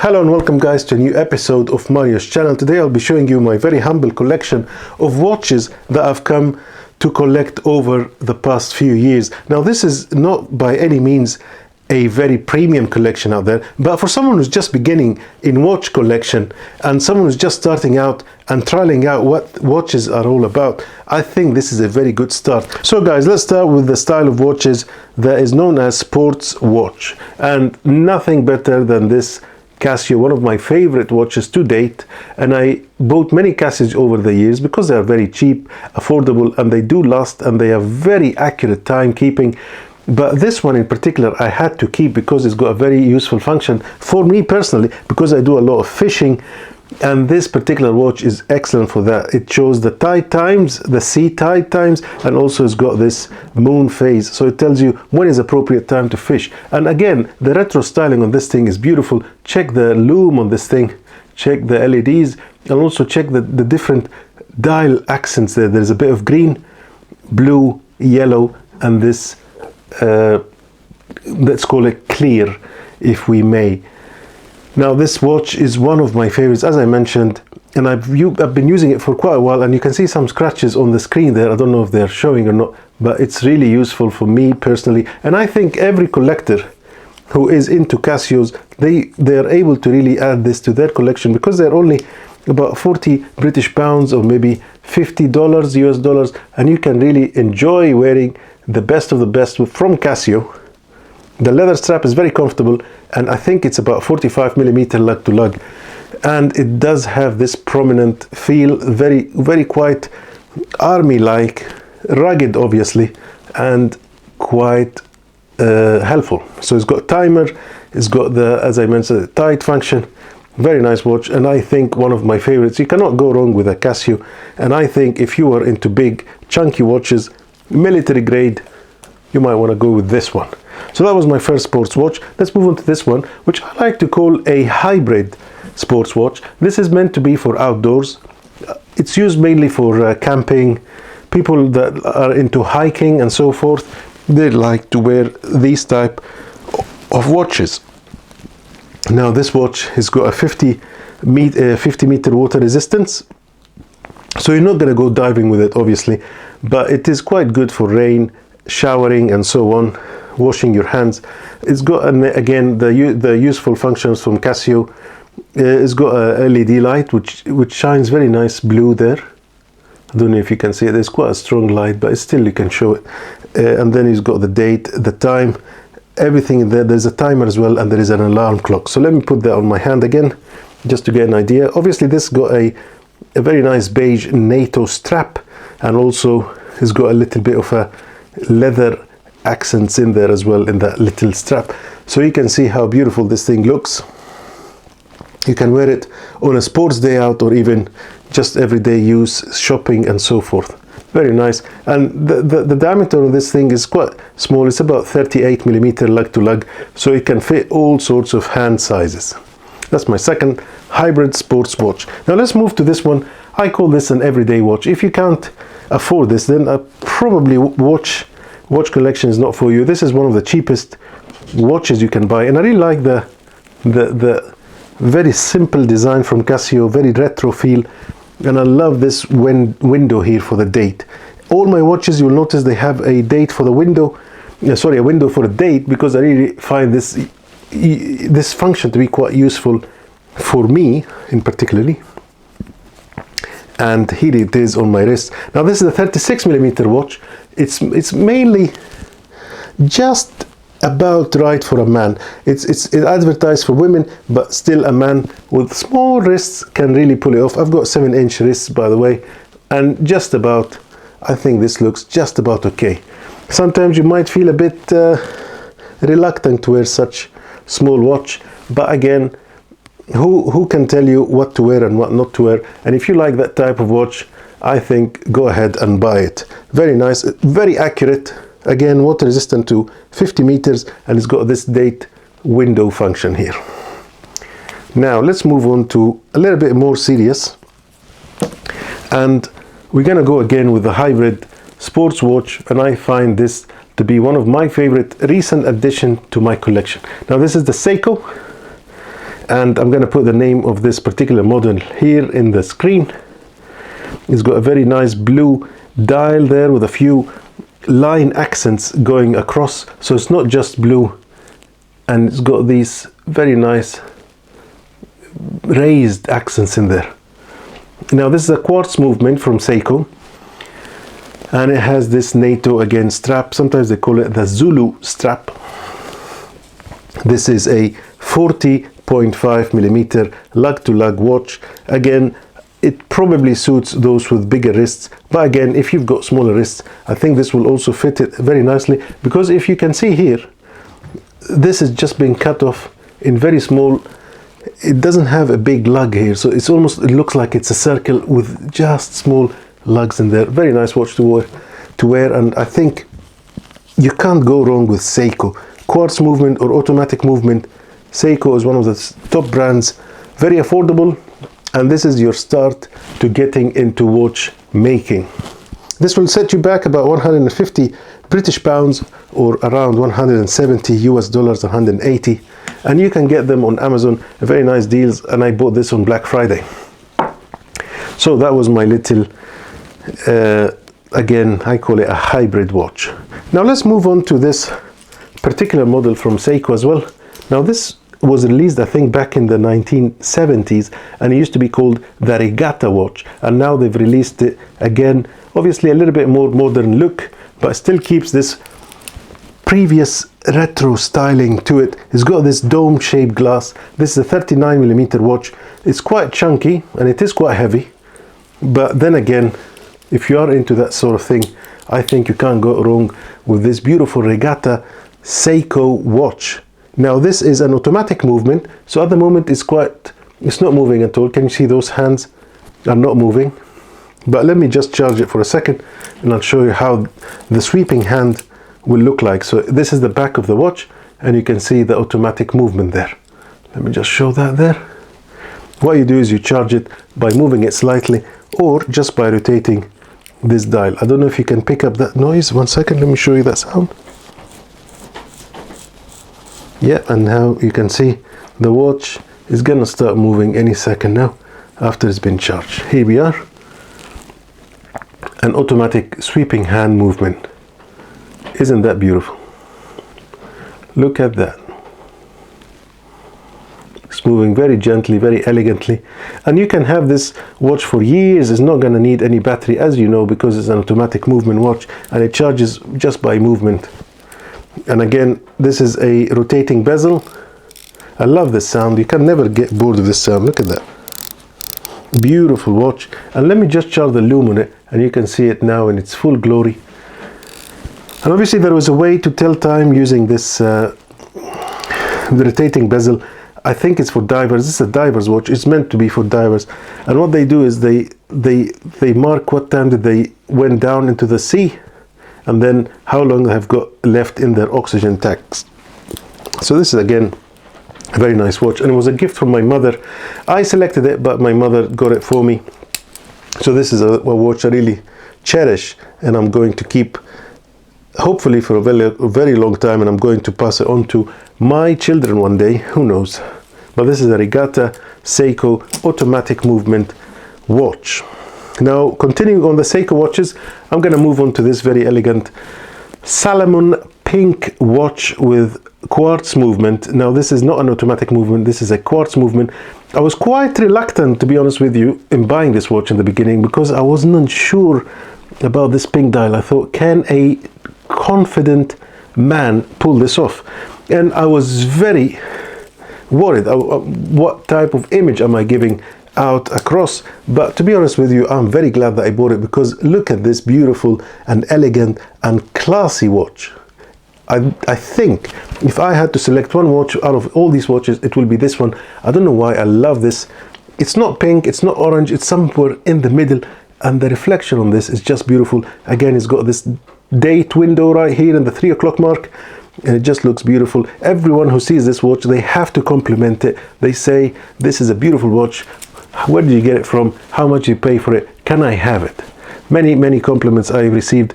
Hello and welcome guys to a new episode of Mario's channel. Today I'll be showing you my very humble collection of watches that I've come to collect over the past few years. Now this is not by any means a very premium collection out there, but for someone who's just beginning in watch collection and someone who's just starting out and trialing out what watches are all about, I think this is a very good start. So guys, let's start with the style of watches that is known as sports watch, and nothing better than this Casio, one of my favorite watches to date. And I bought many Casios over the years because they are very cheap, affordable, and they do last, and they have very accurate timekeeping. But this one in particular I had to keep because it's got a very useful function for me personally, because I do a lot of fishing, and this particular watch is excellent for that. It shows the tide times, the sea tide times, and also it's got this moon phase, so it tells you when is appropriate time to fish. And again, the retro styling on this thing is beautiful. Check the lume on this thing, check the LEDs, and also check the different dial accents there. There's a bit of green, blue, yellow, and this let's call it clear, if we may. Now this watch is one of my favorites, as I mentioned, and I've been using it for quite a while, and you can see some scratches on the screen there. I don't know if they're showing or not, but it's really useful for me personally, and I think every collector who is into Casios, they are able to really add this to their collection, because they're only about 40 British pounds or maybe $50 US dollars, and you can really enjoy wearing the best of the best from Casio. The leather strap is very comfortable, and I think it's about 45mm lug to lug, and it does have this prominent feel, very quite army-like, rugged obviously, and quite helpful. So it's got timer, it's got the, as I mentioned, the tide function. Very nice watch, and I think one of my favorites. You cannot go wrong with a Casio, and I think if you are into big chunky watches, military grade, you might want to go with this one. So that was my first sports watch. Let's move on to this one, which I like to call a hybrid sports watch. This is meant to be for outdoors. It's used mainly for camping. People that are into hiking and so forth, they like to wear these type of watches. Now this watch has got a 50 meter water resistance, so you're not going to go diving with it obviously, but it is quite good for rain, showering, and so on, washing your hands. It's got again the useful functions from Casio. It's got a LED light which shines very nice blue there. I don't know if you can see it. It's quite a strong light, but still you can show it. And then it's got the date, the time, everything there. There's a timer as well, and there is an alarm clock. So let me put that on my hand again just to get an idea. Obviously this got a very nice beige NATO strap, and also it's got a little bit of a leather accents in there as well in that little strap, so you can see how beautiful this thing looks. You can wear it on a sports day out, or even just everyday use, shopping and so forth. Very nice. And the diameter of this thing is quite small. It's about 38mm lug to lug, so it can fit all sorts of hand sizes. That's my second hybrid sports watch. Now let's move to this one. I call this an everyday watch. If you can't afford this, then probably watch collection is not for you. This is one of the cheapest watches you can buy, and I really like the very simple design from Casio, very retro feel, and I love this window here for the date. All my watches, you'll notice they have a date for the window, sorry, a window for a date, because I really find this function to be quite useful for me in particularly. And here it is on my wrist. Now this is a 36mm watch. It's mainly just about right for a man. It's advertised for women, but still a man with small wrists can really pull it off. I've got 7-inch wrists, by the way, and just about, I think this looks just about okay. Sometimes you might feel a bit reluctant to wear such small watch, but again, who can tell you what to wear and what not to wear? And if you like that type of watch, I think go ahead and buy it. Very nice, very accurate, again water resistant to 50 meters, and it's got this date window function here. Now let's move on to a little bit more serious, and we're gonna go again with the hybrid sports watch, and I find this to be one of my favorite recent addition to my collection. Now this is the Seiko, and I'm going to put the name of this particular model here in the screen. It's got a very nice blue dial there with a few line accents going across, so it's not just blue, and it's got these very nice raised accents in there. Now this is a quartz movement from Seiko, and it has this NATO again strap. Sometimes they call it the Zulu strap. This is a 40.5 millimeter lug to lug watch. Again, it probably suits those with bigger wrists, but again, if you've got smaller wrists, I think this will also fit it very nicely, because if you can see here, this is just been cut off in very small. It doesn't have a big lug here, so it's almost, it looks like it's a circle with just small lugs in there. Very nice watch to wear, and I think you can't go wrong with Seiko. Quartz movement or automatic movement, Seiko is one of the top brands, very affordable, and this is your start to getting into watch making. This will set you back about 150 British pounds, or around 170 US dollars, 180, and you can get them on Amazon, very nice deals, and I bought this on Black Friday. So that was my little, again, I call it a hybrid watch. Now let's move on to this particular model from Seiko as well. Now this was released, I think, back in the 1970s, and it used to be called the Regatta watch, and now they've released it again, obviously a little bit more modern look, but still keeps this previous retro styling to it. It's got this dome shaped glass. This is a 39 millimeter watch. It's quite chunky and it is quite heavy, but then again, if you are into that sort of thing, I think you can't go wrong with this beautiful Regatta Seiko watch. Now this is an automatic movement, so at the moment it's not moving at all. Can you see those hands are not moving? But let me just charge it for a second and I'll show you how the sweeping hand will look like. So this is the back of the watch, and you can see the automatic movement there. Let me just show that there. What you do is you charge it by moving it slightly, or just by rotating this dial. I don't know if you can pick up that noise. One second, let me show you that sound. Yeah, and now you can see the watch is gonna start moving any second now after it's been charged. Here we are, an automatic sweeping hand movement. Isn't that beautiful? Look at that. It's moving very gently, very elegantly, and you can have this watch for years. It's not going to need any battery, as you know, because it's an automatic movement watch and it charges just by movement. And again, this is a rotating bezel. I love this sound. You can never get bored of this sound. Look at that. Beautiful watch. And let me just charge the lume on it, and you can see it now in its full glory. And obviously there was a way to tell time using this rotating bezel. I think it's for divers. This is a diver's watch. It's meant to be for divers. And what they do is they mark what time that they went down into the sea, and then how long they have got left in their oxygen tanks. So this is again a very nice watch, and it was a gift from my mother. I selected it, but my mother got it for me. So this is a watch I really cherish, and I'm going to keep hopefully for a very long time, and I'm going to pass it on to my children one day, who knows. But this is a Regatta Seiko automatic movement watch. Now, continuing on the Seiko watches, I'm going to move on to this very elegant salmon pink watch with quartz movement. Now this is not an automatic movement, this is a quartz movement. I was quite reluctant, to be honest with you, in buying this watch in the beginning, because I wasn't unsure about this pink dial. I thought, can a confident man pull this off? And I was very worried, what type of image am I giving out across? But to be honest with you, I'm very glad that I bought it, because look at this beautiful and elegant and classy watch. I think if I had to select one watch out of all these watches, it will be this one. I don't know why, I love this. It's not pink, it's not orange, it's somewhere in the middle, and the reflection on this is just beautiful. Again, it's got this date window right here in the 3 o'clock mark, and it just looks beautiful. Everyone who sees this watch, they have to compliment it. They say, this is a beautiful watch. Where did you get it from? How much you pay for it? Can I have it? Many compliments I received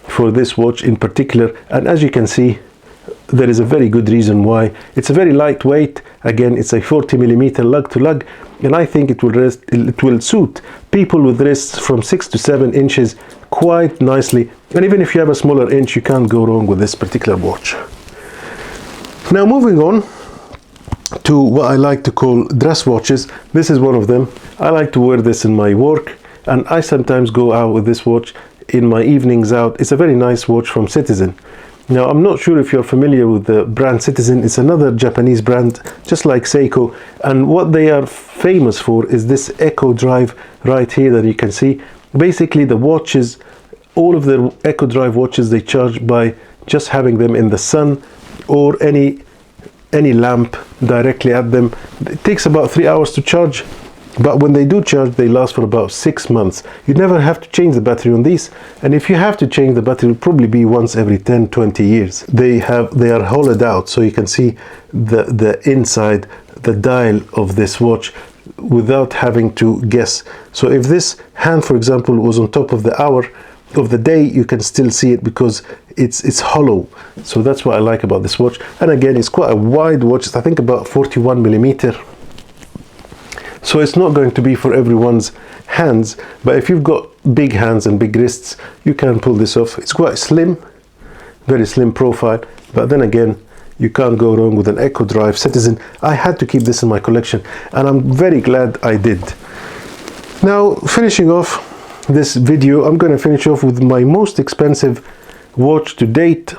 for this watch in particular. And as you can see, there is a very good reason why. It's a very lightweight. Again, it's a 40 millimeter lug to lug, and I think it will suit people with wrists from 6 to 7 inches quite nicely. And even if you have a smaller inch, you can't go wrong with this particular watch. Now moving on to what I like to call dress watches. This is one of them. I like to wear this in my work, and I sometimes go out with this watch in my evenings out. It's a very nice watch from Citizen. Now, I'm not sure if you're familiar with the brand Citizen. It's another Japanese brand, just like Seiko, and what they are famous for is this Eco Drive right here that you can see. Basically, the watches, all of their Eco Drive watches, they charge by just having them in the sun or any lamp directly at them. It takes about 3 hours to charge, but when they do charge, they last for about 6 months. You never have to change the battery on these, and if you have to change the battery, it'll probably be once every 10-20 years. They are hollowed out, so you can see the inside, the dial of this watch without having to guess. So if this hand, for example, was on top of the hour of the day, you can still see it because it's hollow. So that's what I like about this watch. And again, it's quite a wide watch. It's, I think, about 41 millimeter. So it's not going to be for everyone's hands, but if you've got big hands and big wrists, you can pull this off. It's quite slim, very slim profile, but then again, you can't go wrong with an Eco Drive Citizen. I had to keep this in my collection, and I'm very glad I did. Now, finishing off this video, I'm going to finish off with my most expensive watch to date.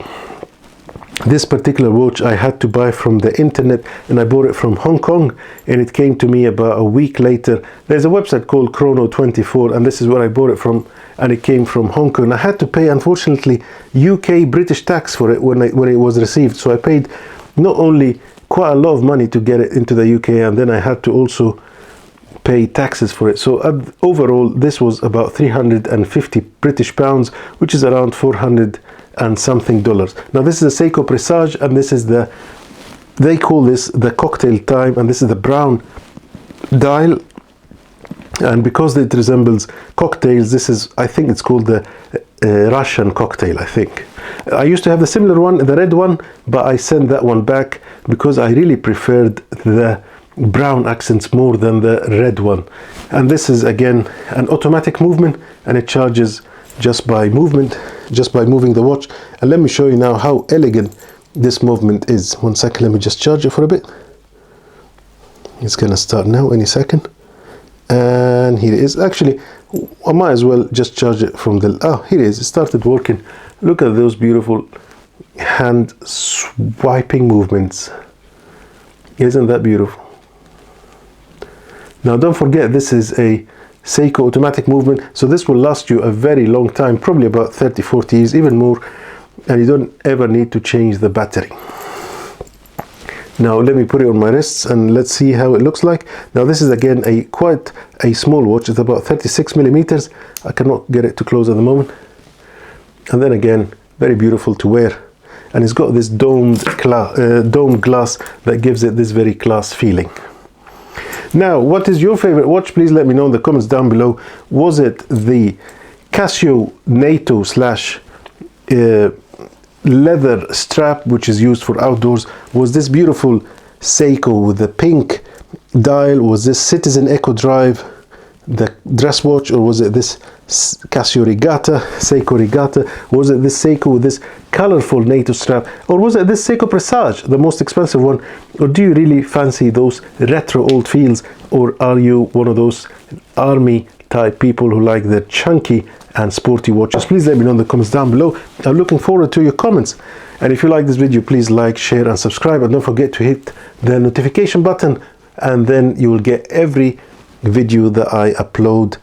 This particular watch I had to buy from the internet, and I bought it from Hong Kong, and it came to me about a week later. There's a website called Chrono24, and this is where I bought it from, and it came from Hong Kong. I had to pay, unfortunately, UK British tax for it when it was received. So I paid not only quite a lot of money to get it into the UK, and then I had to also pay taxes for it. So overall, this was about 350 British pounds, which is around 400 and something dollars. Now this is a Seiko PRESAGE, and this is they call this the cocktail time, and this is the brown dial, and because it resembles cocktails, this is, I think it's called the Russian cocktail, I think. I used to have the similar one, the red one, but I sent that one back because I really preferred the brown accents more than the red one. And this is again an automatic movement, and it charges just by movement, just by moving the watch. And let me show you now how elegant this movement is. 1 second, let me just charge it for a bit. It's gonna start now any second, and here it is. Actually, I might as well just charge it from the here it is. It started working. Look at those beautiful hand swiping movements. Isn't that beautiful? Now don't forget, this is a Seiko automatic movement, so this will last you a very long time, probably about 30-40 years, even more, and you don't ever need to change the battery. Now let me put it on my wrists and let's see how it looks like. Now this is again quite a small watch. It's about 36 millimeters. I cannot get it too close at the moment. And then again, very beautiful to wear, and it's got this domed glass that gives it this very class feeling. Now, what is your favorite watch? Please let me know in the comments down below. Was it the Casio NATO / leather strap, which is used for outdoors? Was this beautiful Seiko with the pink dial? Was this Citizen Eco Drive, the dress watch? Or was it this Casio Regatta, Seiko Regatta? Was it this Seiko with this colorful NATO strap? Or was it this Seiko PRESAGE, the most expensive one? Or do you really fancy those retro old feels? Or are you one of those army type people who like the chunky and sporty watches? Please let me know in the comments down below. I'm looking forward to your comments. And if you like this video, please like, share and subscribe, and don't forget to hit the notification button, and then you will get every video that I upload.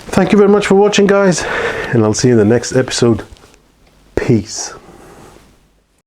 Thank you very much for watching, guys, and I'll see you in the next episode. Peace.